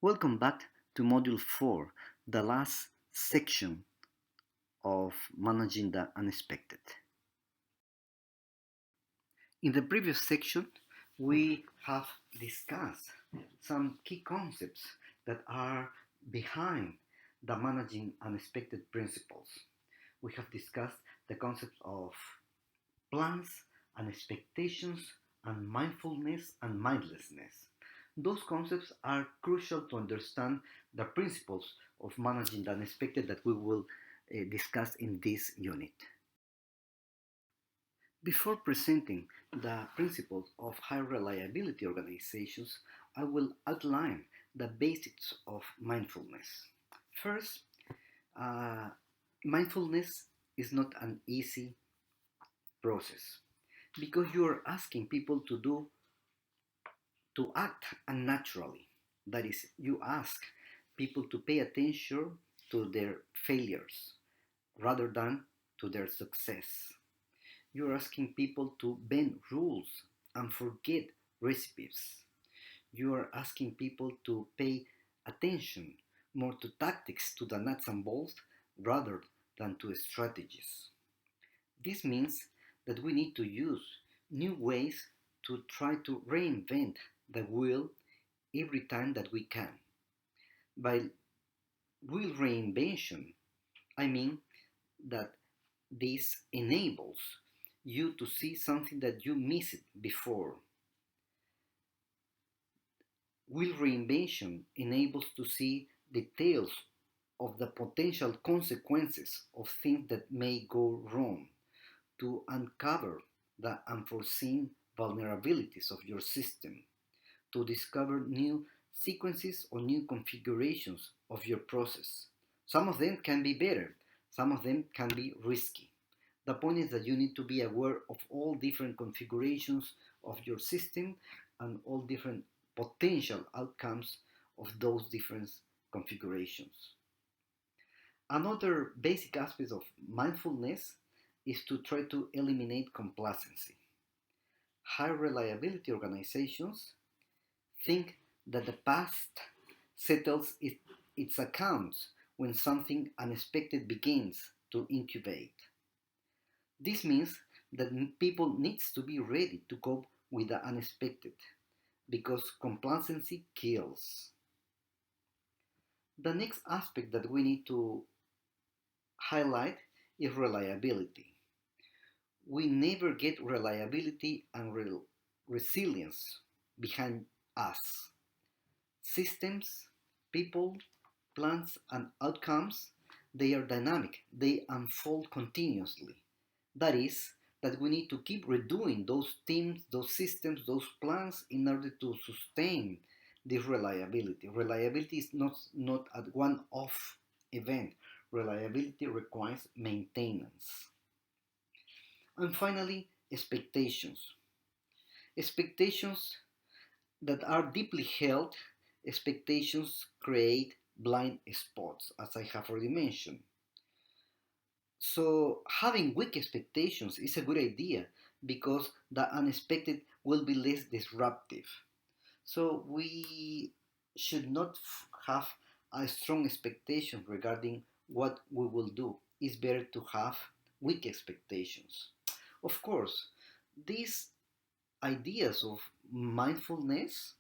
Welcome back to Module 4, the last section of Managing the Unexpected. In the previous section, we have discussed some key concepts that are behind the Managing Unexpected principles. We have discussed the concepts of plans and expectations and mindfulness and mindlessness. Those concepts are crucial to understand the principles of managing the unexpected that we will discuss in this unit. Before presenting the principles of high reliability organizations, I will outline the basics of mindfulness. First, uh, mindfulness is not an easy process because you are asking people to act unnaturally. That is, you ask people to pay attention to their failures rather than to their success. You're asking people to bend rules and forget recipes. You are asking people to pay attention more to tactics, to the nuts and bolts, rather than to strategies. This means that we need to use new ways to try to reinvent the wheel every time that we can. By wheel reinvention, I mean that this enables you to see something that you missed before. Wheel reinvention enables to see details of the potential consequences of things that may go wrong, to uncover the unforeseen vulnerabilities of your system, to discover new sequences or new configurations of your process. Some of them can be better, some of them can be risky. The point is that you need to be aware of all different configurations of your system and all different potential outcomes of those different configurations. Another basic aspect of mindfulness is to try to eliminate complacency. High reliability organizations think that the past settles its accounts when something unexpected begins to incubate. This means that people needs to be ready to cope with the unexpected because complacency kills. The next aspect that we need to highlight is reliability. We never get reliability and resilience behind us. Systems, people, plans, and outcomes, they are dynamic, they unfold continuously. That is, that we need to keep redoing those teams, those systems, those plans in order to sustain this reliability. Reliability is not a one-off event. Reliability requires maintenance. And finally, expectations. Expectations that are deeply held, expectations create blind spots, as I have already mentioned. So, having weak expectations is a good idea because the unexpected will be less disruptive. So, we should not have a strong expectation regarding what we will do. It's better to have weak expectations. Of course, these ideas of mindfulness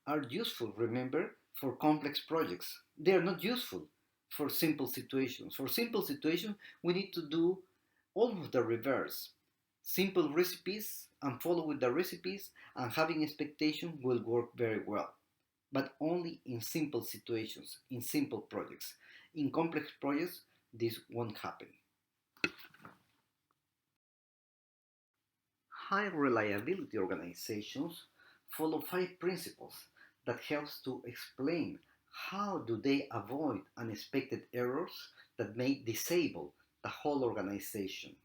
are useful, remember, for complex projects. They are not useful for simple situations. For simple situations, we need to do almost the reverse. Simple recipes and follow with the recipes and having expectation will work very well. But only in simple situations, in simple projects. In complex projects, this won't happen. High reliability organizations follow five principles that helps to explain how do they avoid unexpected errors that may disable the whole organization.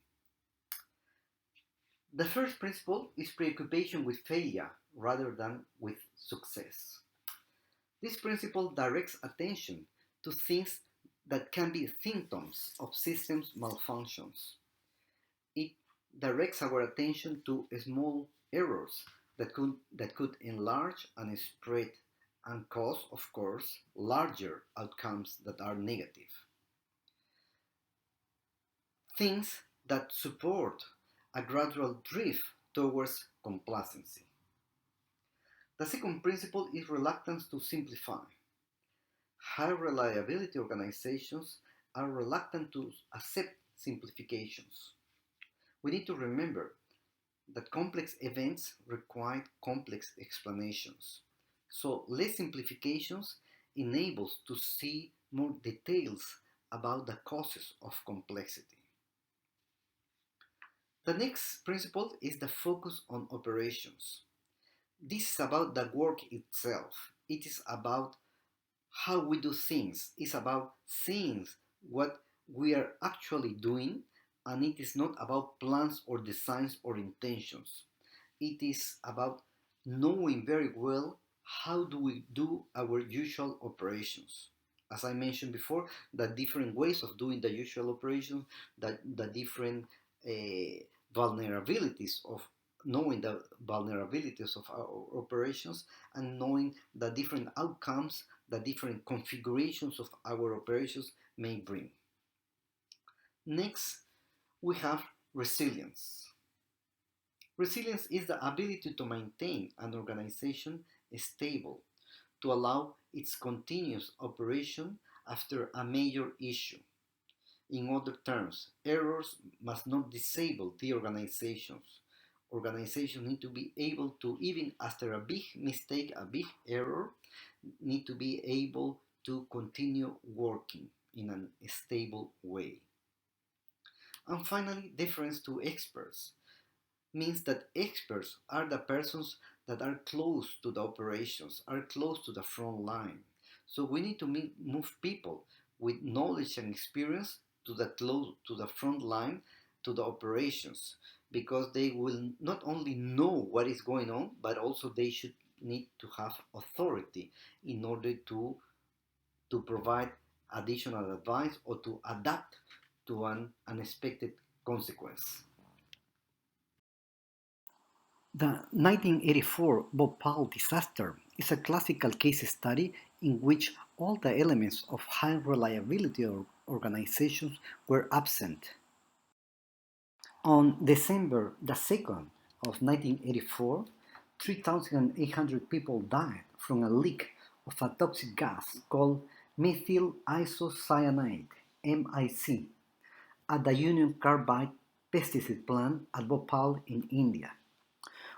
The first principle is preoccupation with failure rather than with success. This principle directs attention to things that can be symptoms of systems malfunctions. It directs our attention to small errors that could enlarge and spread and cause, of course, larger outcomes that are negative. Things that support a gradual drift towards complacency. The second principle is reluctance to simplify. High reliability organizations are reluctant to accept simplifications. We need to remember that complex events require complex explanations. So less simplifications enables to see more details about the causes of complexity. The next principle is the focus on operations. This is about the work itself. It is about how we do things. It's about seeing what we are actually doing, and it is not about plans or designs or intentions. It is about knowing very well how do we do our usual operations. As I mentioned before, the different ways of doing the usual operations, the different vulnerabilities of knowing the vulnerabilities of our operations and knowing the different outcomes, the different configurations of our operations may bring. Next, we have resilience. Resilience is the ability to maintain an organization stable, to allow its continuous operation after a major issue. In other terms, errors must not disable the organizations. Organizations need to be able to, even after a big mistake, a big error, need to be able to continue working in a stable way. And finally, deference to experts means that experts are the persons that are close to the operations, are close to the front line. So we need to move people with knowledge and experience to the front line, to the operations, because they will not only know what is going on, but also they should need to have authority in order to provide additional advice or to adapt to an unexpected consequence. The 1984 Bhopal disaster is a classical case study in which all the elements of high reliability organizations were absent. On December the 2nd of 1984, 3,800 people died from a leak of a toxic gas called methyl isocyanide, MIC, at the Union Carbide pesticide plant at Bhopal in India.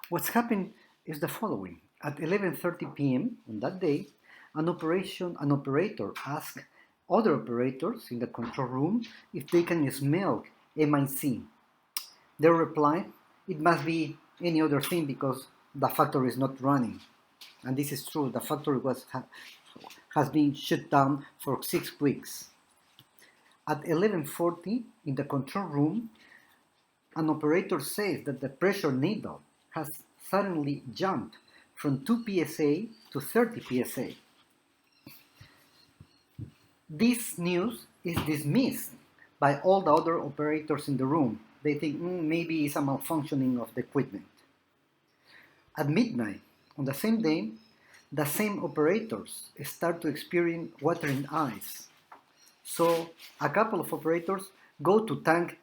What's happened is the following. At 11:30 p.m. on that day, an operator asked other operators in the control room if they can smell MIC. They replied, it must be any other thing because the factory is not running. And this is true, the factory has been shut down for 6 weeks. At 11:40 in the control room, an operator says that the pressure needle has suddenly jumped from 2 psa to 30 psa. This news is dismissed by all the other operators in the room. They think maybe it's a malfunctioning of the equipment. At midnight on the same day, the same operators start to experience watering eyes. So a couple of operators go to tank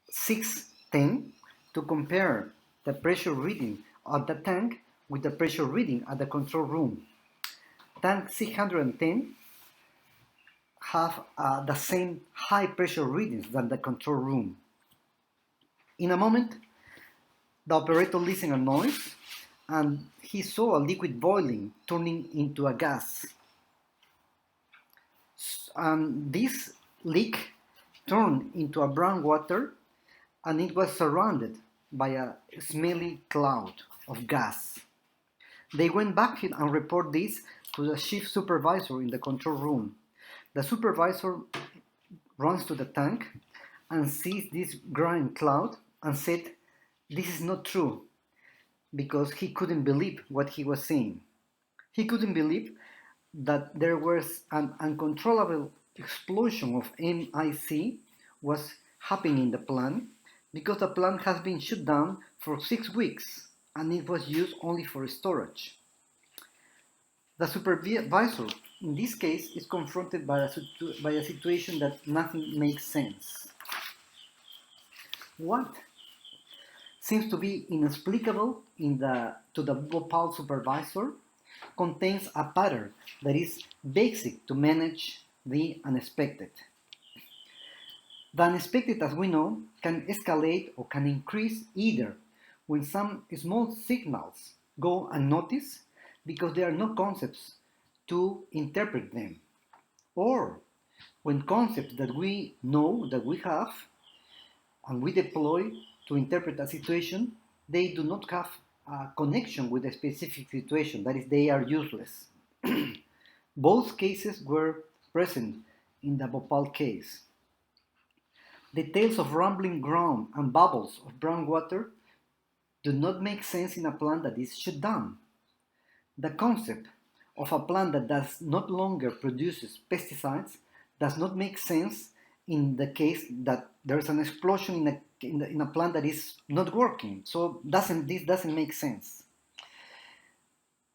610 to compare the pressure reading at the tank with the pressure reading at the control room. Tank 610 have the same high pressure readings than the control room. In a moment, the operator listened a noise and he saw a liquid boiling, turning into a gas. And this leak turned into a brown water and it was surrounded by a smelly cloud of gas. They went back and reported this to the chief supervisor in the control room. The supervisor runs to the tank and sees this green cloud and said, this is not true, because he couldn't believe what he was seeing. He couldn't believe that there was an uncontrollable explosion of MIC was happening in the plant because the plant has been shut down for 6 weeks and it was used only for storage. The supervisor, in this case, is confronted by a situation that nothing makes sense. What seems to be inexplicable to the Bhopal supervisor contains a pattern that is basic to manage the unexpected. The unexpected, as we know, can escalate or can increase either when some small signals go unnoticed because there are no concepts to interpret them, or when concepts that we know that we have and we deploy to interpret a situation, they do not have a connection with a specific situation, that is, they are useless. Both cases were present in the Bhopal case. The tales of rumbling ground and bubbles of brown water do not make sense in a plant that is shut down. The concept of a plant that does not longer produces pesticides does not make sense in the case that there's an explosion in a plant that is not working. So this doesn't make sense.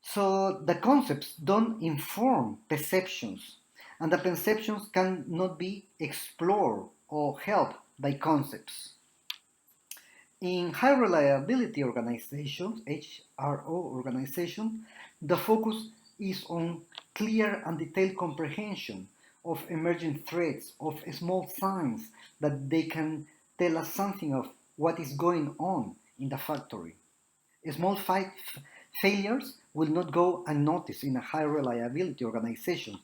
So the concepts don't inform perceptions, and the perceptions cannot be explored or helped by concepts. In high reliability organizations, HRO organizations, the focus is on clear and detailed comprehension of emerging threats, of small signs that they can tell us something of what is going on in the factory. Small failures will not go unnoticed in a high reliability organization.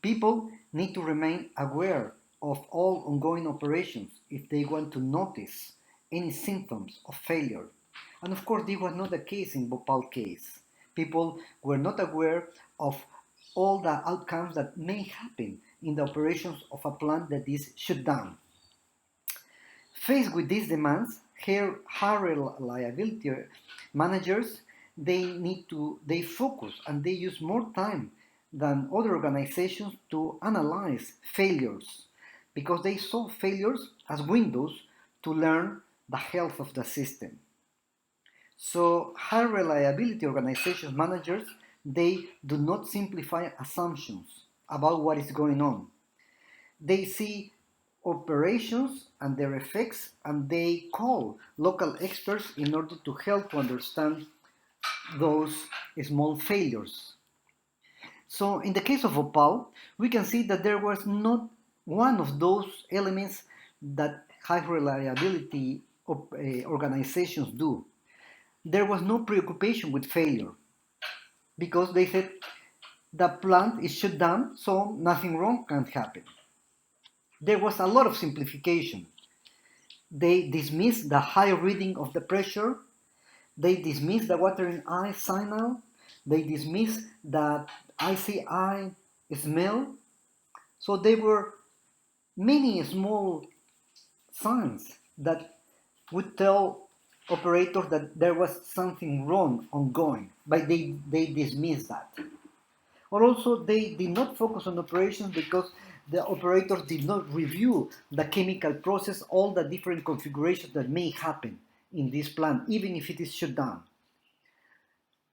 People need to remain aware of all ongoing operations if they want to notice any symptoms of failure. And of course, this was not the case in Bhopal case. People were not aware of all the outcomes that may happen in the operations of a plant that is shut down. Faced with these demands, high reliability managers they focus and they use more time than other organizations to analyze failures because they saw failures as windows to learn the health of the system. So high reliability organization managers they do not simplify assumptions about what is going on. They see operations and their effects and they call local experts in order to help to understand those small failures. So in the case of Opal, we can see that there was not one of those elements that high reliability organizations do. There was no preoccupation with failure because they said the plant is shut down, so nothing wrong can happen. There was a lot of simplification. They dismissed the high reading of the pressure. They dismissed the watering eye signal. They dismissed the icy eye smell. So there were many small signs that would tell operators that there was something wrong ongoing, but they dismissed that. Or also they did not focus on operations because the operators did not review the chemical process, all the different configurations that may happen in this plant, even if it is shut down.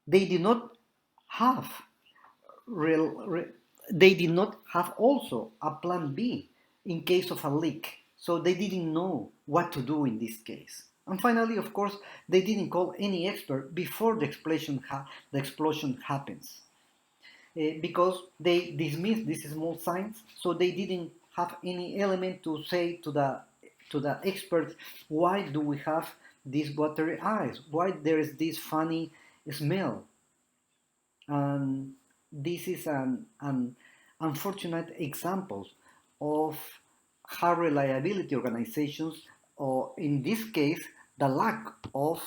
They did not have they did not have also a plan B in case of a leak. So they didn't know what to do in this case. And finally, of course, they didn't call any expert before the explosion happens. Because they dismissed these small signs, so they didn't have any element to say to the experts, why do we have these watery eyes? Why there is this funny smell? And this is an unfortunate example of high reliability organizations, or in this case, the lack of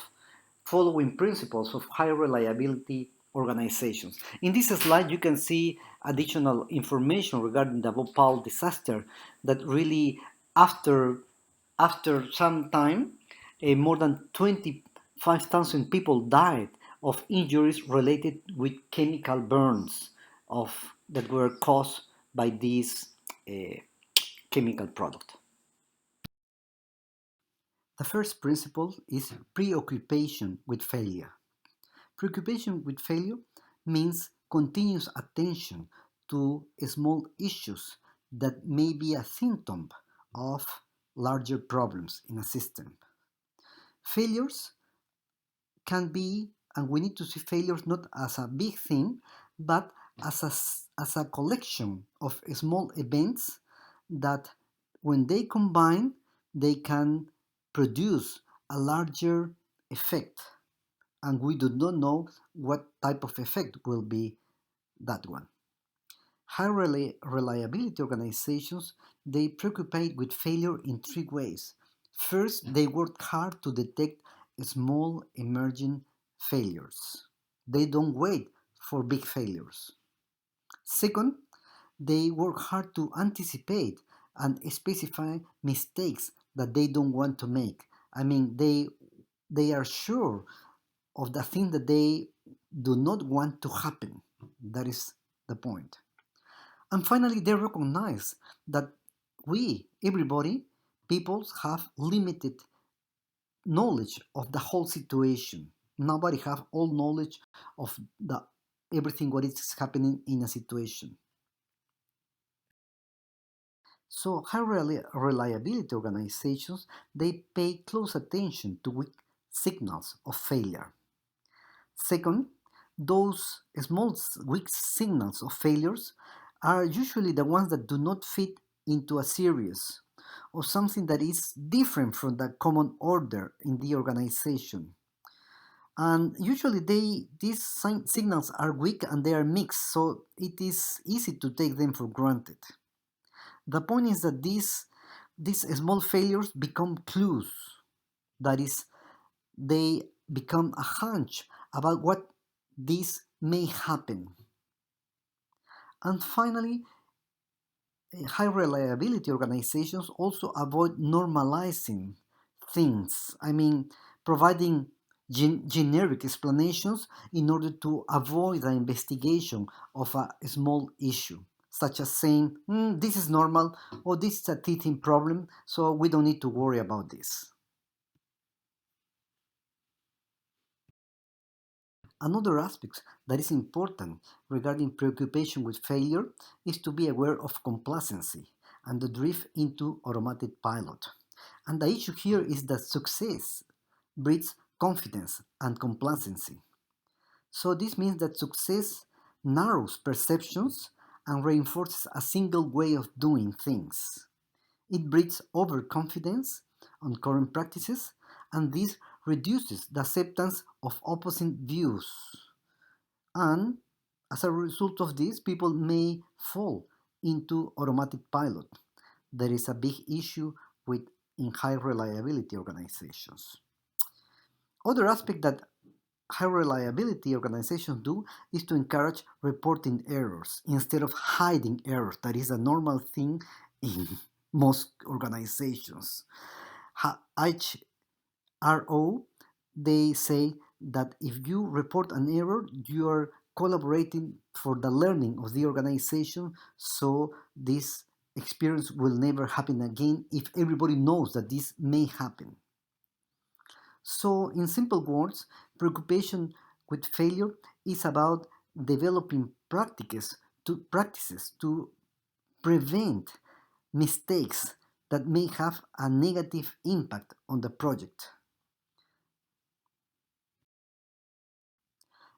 following principles of high reliability organizations. In this slide, you can see additional information regarding the Bhopal disaster that really, after some time, more than 25,000 people died of injuries related with chemical burns that were caused by this chemical product. The first principle is preoccupation with failure. Preoccupation with failure means continuous attention to small issues that may be a symptom of larger problems in a system. Failures can be, and we need to see failures not as a big thing, but as a collection of small events that, when they combine, they can produce a larger effect. And we do not know what type of effect will be that one. High reliability organizations, they preoccupy with failure in three ways. First, they work hard to detect small emerging failures. They don't wait for big failures. Second, they work hard to anticipate and specify mistakes that they don't want to make. I mean, they are sure of the thing that they do not want to happen. That is the point. And finally, they recognize that everybody, peoples have limited knowledge of the whole situation. Nobody have all knowledge of the everything what is happening in a situation. So high reliability organizations, they pay close attention to weak signals of failure. Second, those small weak signals of failures are usually the ones that do not fit into a series or something that is different from the common order in the organization. And usually these signals are weak and they are mixed, so it is easy to take them for granted. The point is that these small failures become clues. That is, they become a hunch about what this may happen. And finally, high reliability organizations also avoid normalizing things. I mean, providing generic explanations in order to avoid the investigation of a small issue, such as saying, this is normal, or this is a teething problem, so we don't need to worry about this. Another aspect that is important regarding preoccupation with failure is to be aware of complacency and the drift into automatic pilot. And the issue here is that success breeds confidence and complacency. So this means that success narrows perceptions and reinforces a single way of doing things. It breeds overconfidence on current practices, and this reduces the acceptance of opposing views. And as a result of this, people may fall into automatic pilot. There is a big issue with in high reliability organizations. Other aspect that high reliability organizations do is to encourage reporting errors instead of hiding errors. That is a normal thing in most organizations. HRO, they say that if you report an error, you are collaborating for the learning of the organization, so this experience will never happen again if everybody knows that this may happen. So, in simple words, preoccupation with failure is about developing practices to prevent mistakes that may have a negative impact on the project.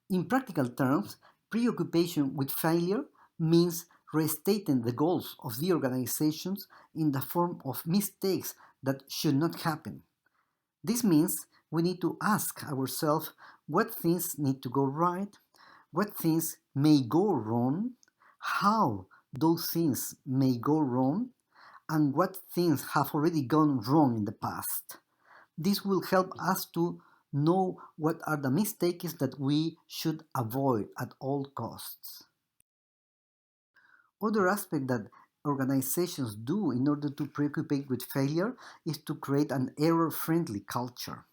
In practical terms, preoccupation with failure means restating the goals of the organizations in the form of mistakes that should not happen. This means we need to ask ourselves what things need to go right, what things may go wrong, how those things may go wrong, and what things have already gone wrong in the past. This will help us to know what are the mistakes that we should avoid at all costs. Other aspect that organizations do in order to preoccupy with failure is to create an error-friendly culture.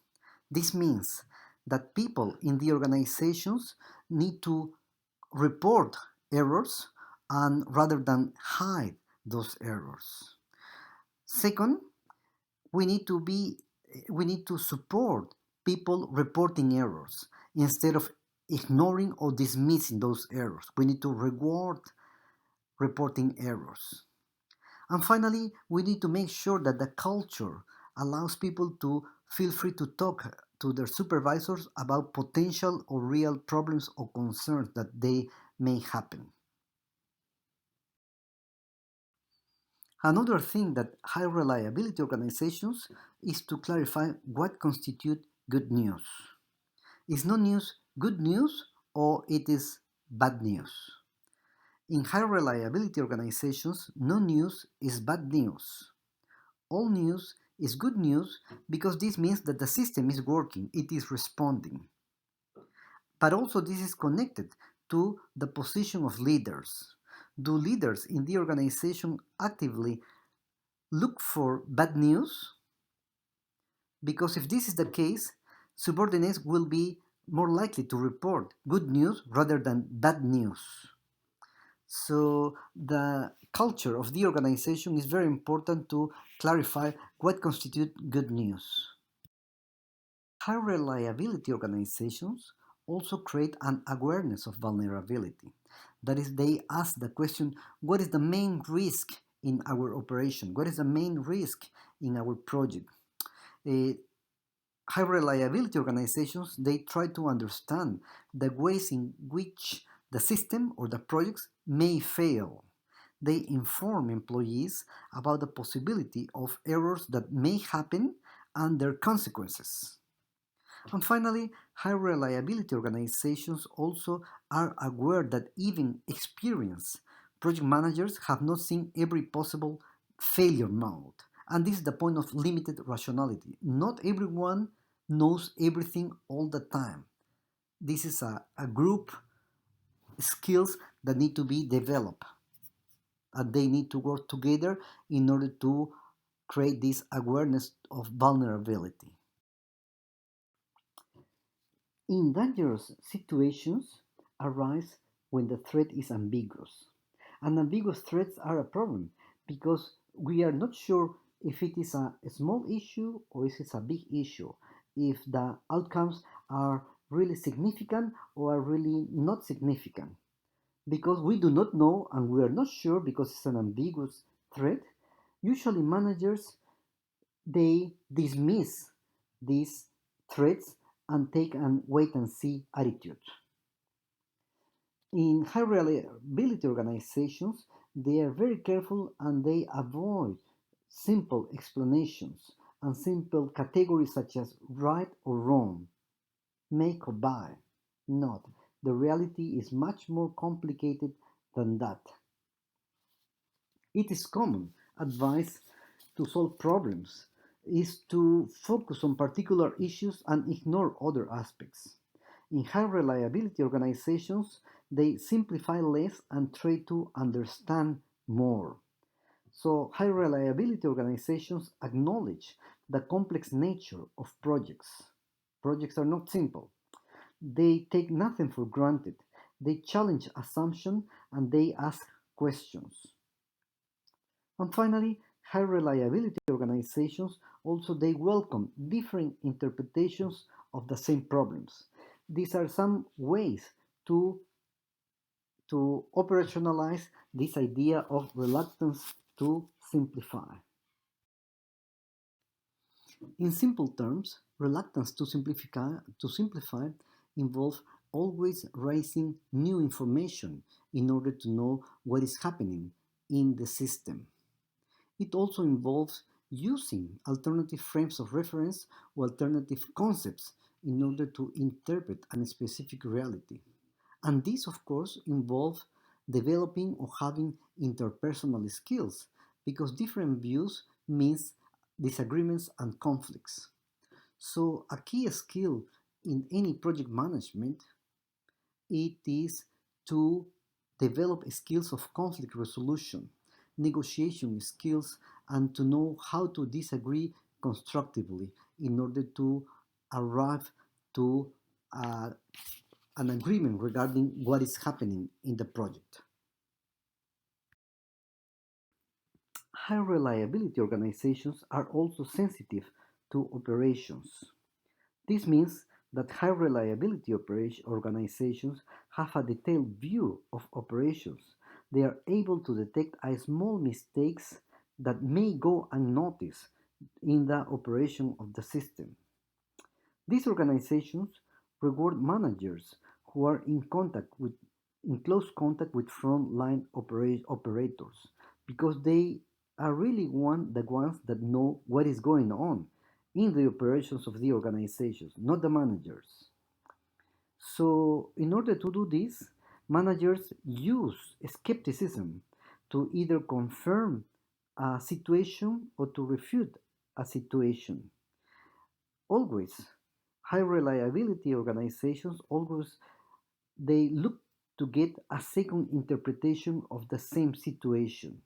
This means that people in the organizations need to report errors and rather than hide those errors. Second, we need to support people reporting errors instead of ignoring or dismissing those errors. We need to reward reporting errors. And finally, we need to make sure that the culture allows people to feel free to talk to their supervisors about potential or real problems or concerns that they may happen. Another thing that high reliability organizations is to clarify what constitutes good news. Is no news good news or it is bad news? In high reliability organizations, no news is bad news. All news is good news because this means that the system is working, it is responding. But also, this is connected to the position of leaders. Do leaders in the organization actively look for bad news? Because if this is the case, subordinates will be more likely to report good news rather than bad news. So the culture of the organization is very important to clarify what constitutes good news. High reliability organizations also create an awareness of vulnerability. That is, they ask the question, what is the main risk in our operation? What is the main risk in our project? Uh, High reliability organizations, they try to understand the ways in which the system or the projects may fail. They inform employees about the possibility of errors that may happen and their consequences. And finally, high reliability organizations also are aware that even experienced project managers have not seen every possible failure mode. And this is the point of limited rationality. Not everyone knows everything all the time. This is a group skills that need to be developed and they need to work together in order to create this awareness of vulnerability. In dangerous situations arise when the threat is ambiguous. And ambiguous threats are a problem because we are not sure if it is a small issue or if it's a big issue, if the outcomes are really significant or are really not significant. Because we do not know and we are not sure because it's an ambiguous threat, usually managers they dismiss these threats and take an wait and see attitude. In high reliability organizations, they are very careful and they avoid simple explanations and simple categories such as right or wrong, make or buy. Not. The reality is much more complicated than that. It is common advice to solve problems is to focus on particular issues and ignore other aspects. In high reliability organizations, they simplify less and try to understand more. So, high reliability organizations acknowledge the complex nature of projects. Projects are not simple. They take nothing for granted. They challenge assumptions and they ask questions. And finally, high reliability organizations also they welcome different interpretations of the same problems. These are some ways to, to operationalize this idea of reluctance to simplify. In simple terms, reluctance to simplify involves always raising new information in order to know what is happening in the system. It also involves using alternative frames of reference or alternative concepts in order to interpret a specific reality. And this, of course, involves developing or having interpersonal skills because different views means disagreements and conflicts. So a key skill in any project management it is to develop skills of conflict resolution, negotiation skills, and to know how to disagree constructively in order to arrive to uh, an agreement regarding what is happening in the project. High reliability organizations are also sensitive to operations. This means that high reliability organizations have a detailed view of operations. They are able to detect a small mistakes that may go unnoticed in the operation of the system. These organizations reward managers who are in close contact with frontline operators because they are really the ones that know what is going on in the operations of the organizations, not the managers. So, in order to do this, managers use skepticism to either confirm a situation or to refute a situation. Always, high reliability organizations always they look to get a second interpretation of the same situation.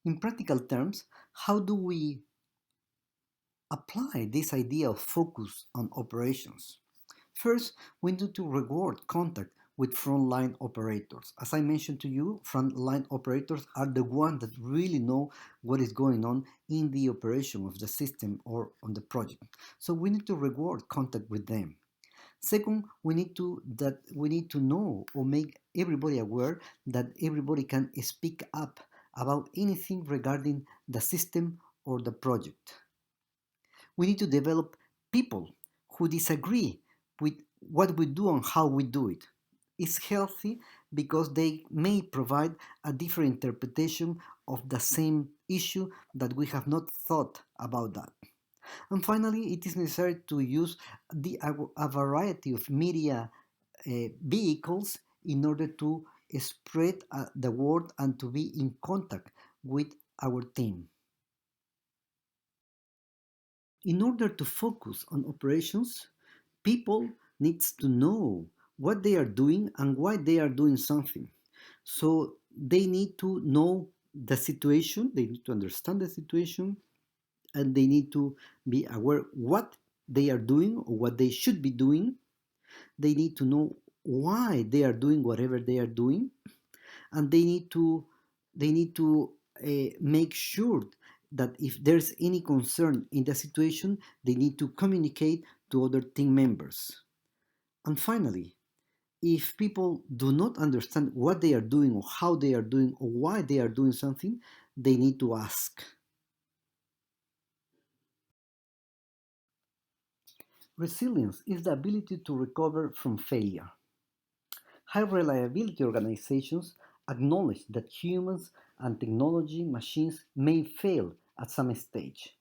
In practical terms, how do we apply this idea of focus on operations? First, we need to reward contact with frontline operators. As I mentioned to you, frontline operators are the ones that really know what is going on in the operation of the system or on the project. So we need to reward contact with them. Second, we need to know or make everybody aware that everybody can speak up about anything regarding the system or the project. We need to develop people who disagree with what we do and how we do it. It's healthy because they may provide a different interpretation of the same issue that we have not thought about that. And finally, it is necessary to use a variety of media vehicles in order to spread the word and to be in contact with our team. In order to focus on operations, people needs to know what they are doing and why they are doing something. So they need to know the situation, they need to understand the situation, and they need to be aware what they are doing or what they should be doing. They need to know why they are doing whatever they are doing, and they need to make sure that if there's any concern in the situation, they need to communicate to other team members. And finally, if people do not understand what they are doing or how they are doing or why they are doing something, they need to ask. Resilience is the ability to recover from failure. High reliability organizations acknowledge that humans and technology machines may fail at some stage.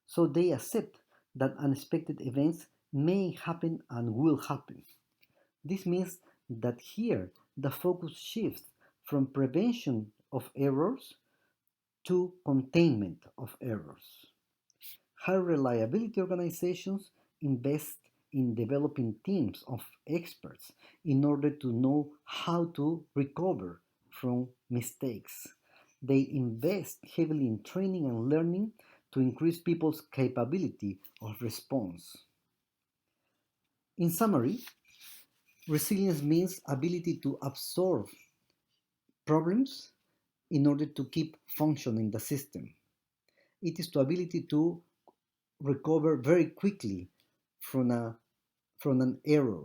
So they accept that unexpected events may happen and will happen. This means that here the focus shifts from prevention of errors to containment of errors. High reliability organizations invest in developing teams of experts in order to know how to recover from mistakes. They invest heavily in training and learning to increase people's capability of response. In summary, resilience means ability to absorb problems in order to keep functioning the system. It is the ability to recover very quickly from an error.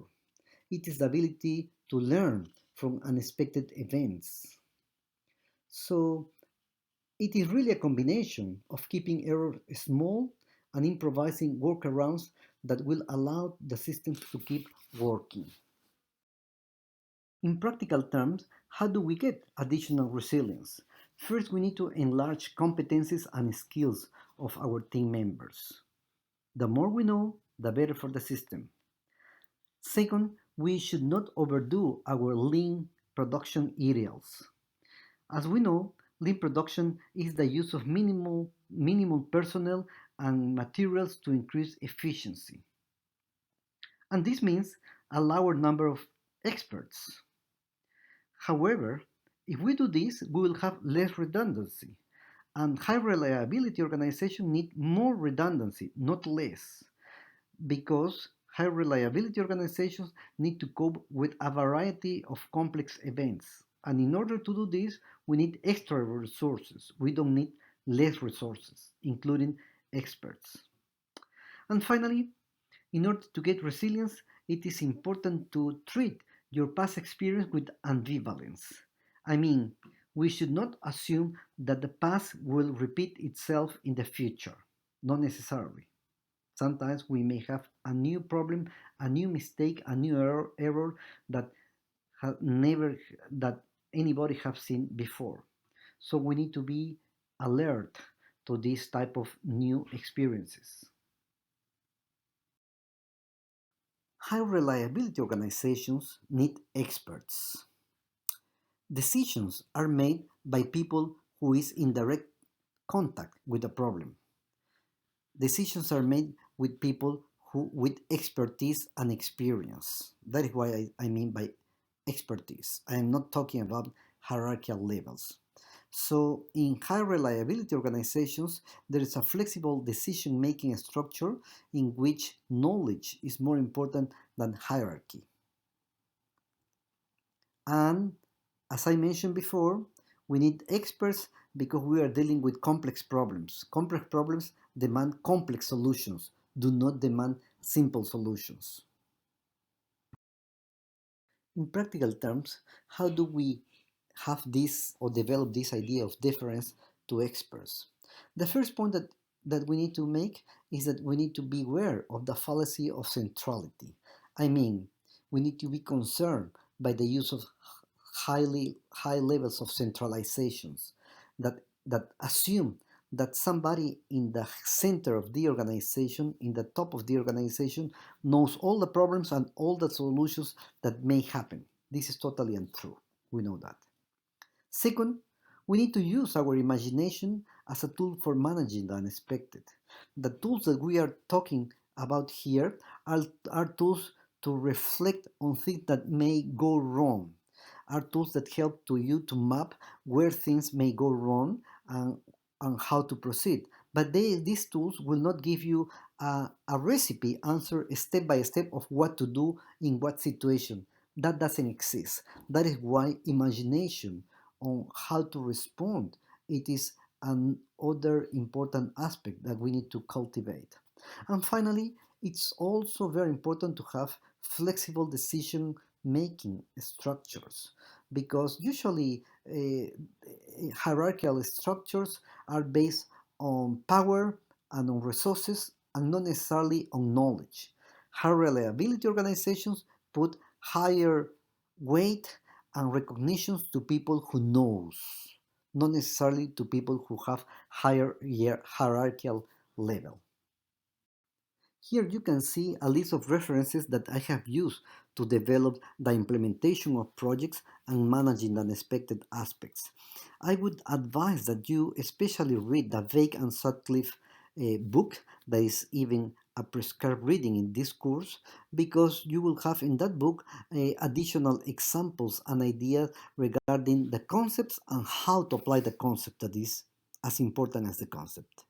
It is the ability to learn from unexpected events. So it is really a combination of keeping errors small and improvising workarounds that will allow the system to keep working. In practical terms, how do we get additional resilience? First, we need to enlarge competencies and skills of our team members. The more we know, the better for the system. Second, we should not overdo our lean production ideals. As we know, lean production is the use of minimal personnel and materials to increase efficiency. And this means a lower number of experts. However, if we do this, we will have less redundancy. And high reliability organizations need more redundancy, not less, because high reliability organizations need to cope with a variety of complex events. And in order to do this, we need extra resources. We don't need less resources, including experts. And finally, in order to get resilience, it is important to treat your past experience with ambivalence. I mean, we should not assume that the past will repeat itself in the future. Not necessarily. Sometimes we may have a new problem, a new mistake, a new error that never that anybody have seen before. So we need to be alert to this type of new experiences. High reliability organizations need experts. Decisions are made by people who is in direct contact with the problem. Decisions are made with people who with expertise and experience. That is why I mean by expertise. I am not talking about hierarchical levels. So in high reliability organizations, there is a flexible decision making structure in which knowledge is more important than hierarchy. And as I mentioned before, we need experts because we are dealing with complex problems. Complex problems demand complex solutions, do not demand simple solutions. In practical terms, how do we have this or develop this idea of deference to experts? The first point that we need to make is that we need to be aware of the fallacy of centrality. I mean, we need to be concerned by the use of high levels of centralizations that assume that somebody in the center of the organization, in the top of the organization, knows all the problems and all the solutions that may happen. This is totally untrue. We know that. Second, we need to use our imagination as a tool for managing the unexpected. The tools that we are talking about here are tools to reflect on things that may go wrong, are tools that help to you to map where things may go wrong and how to proceed. But these tools will not give you a recipe answer step by step of what to do in what situation. That doesn't exist. That is why imagination on how to respond, it is another important aspect that we need to cultivate. And finally, it's also very important to have flexible decision making structures because usually hierarchical structures are based on power and on resources and not necessarily on knowledge. High reliability organizations put higher weight and recognitions to people who knows, not necessarily to people who have higher hierarchical level. Here you can see a list of references that I have used to develop the implementation of projects and managing the unexpected aspects. I would advise that you especially read the Vague and Sutcliffe book that is even a prescribed reading in this course because you will have in that book additional examples and ideas regarding the concepts and how to apply the concept that is as important as the concept.